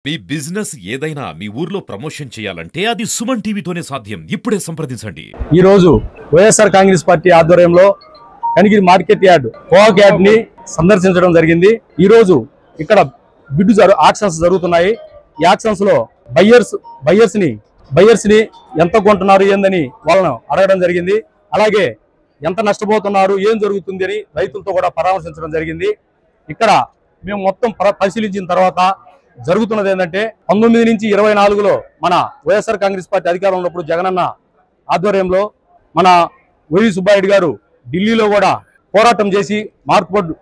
మీ business ఏదైనా మీ ఊర్లో promotion చేయాలంటే అది సుమన్ టీవీతోనే సాధ్యం. ఇప్పుడే సంప్రదించండి. ఈ రోజు వైఎస్ఆర్ కాంగ్రెస్ పార్టీ ఆధ్వర్యంలో కనిగిరి మార్కెట్ యార్డ్ కోఆక్ యార్డ్ ని సందర్శించడం జరిగింది. ఈ రోజు ఇక్కడ బిడ్డు ఆక్షన్స్ జరుగుతున్నాయి. ఈ ఆక్షన్స్ లో బయ్యర్స్ ని ఎంత కొంటున్నారు ఏందని వాళ్ళను అడగడం జరిగింది. అలాగే ఎంత నష్టపోతున్నారు, ఏం జరుగుతుంది అని రైతులతో కూడా పరామర్శించడం జరిగింది. ఇక్కడ మేము మొత్తం పరిశీలించిన తర్వాత జరుగుతున్నది ఏంటంటే 19 నుంచి 24లో మన వైఎస్ఆర్ కాంగ్రెస్ పార్టీ అధికారంలో ఉన్నప్పుడు జగనన్న ఆధ్వర్యంలో మన వైవి సుబ్బారెడ్డి గారు ఢిల్లీలో కూడా పోరాటం చేసి మార్క్ బోర్డు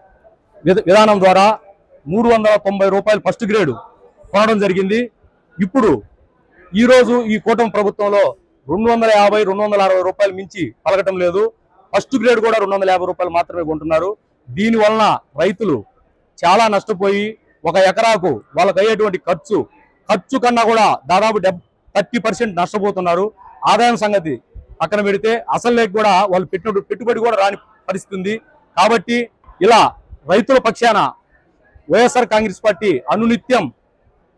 విధానం ద్వారా 390 రూపాయలు ఫస్ట్ గ్రేడ్ కొనడం జరిగింది. ఇప్పుడు ఈరోజు ఈ కూటమి ప్రభుత్వంలో 250, 260 రూపాయలు మించి పలకటం లేదు. ఫస్ట్ గ్రేడ్ కూడా 250 రూపాయలు మాత్రమే కొంటున్నారు. దీని వలన రైతులు చాలా నష్టపోయి ఒక ఎకరాకు వాళ్ళకి అయ్యేటువంటి ఖర్చు కన్నా కూడా దాదాపు 30% నష్టపోతున్నారు. ఆదాయం సంగతి పక్కన పెడితే అసలు లేక కూడా వాళ్ళు పెట్టుబడి కూడా రాని పరిస్థితి ఉంది. కాబట్టి ఇలా రైతుల పక్షాన వైఎస్ఆర్ కాంగ్రెస్ పార్టీ అనునిత్యం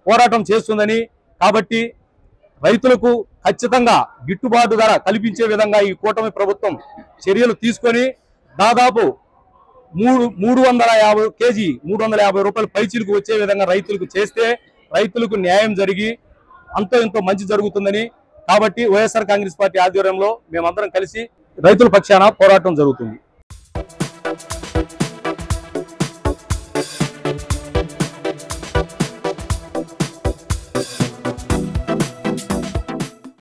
పోరాటం చేస్తుందని, కాబట్టి రైతులకు ఖచ్చితంగా గిట్టుబాటు ధర కల్పించే విధంగా ఈ కూటమి ప్రభుత్వం చర్యలు తీసుకొని దాదాపు 350 కేజీ 350 రూపాయలు పైచీలకు వచ్చే విధంగా రైతులకు చేస్తే రైతులకు న్యాయం జరిగి అంతో ఎంతో మంచి జరుగుతుందని, కాబట్టి వైఎస్ఆర్ కాంగ్రెస్ పార్టీ ఆధ్వర్యంలో మేమందరం కలిసి రైతుల పక్షాన పోరాటం జరుగుతుంది.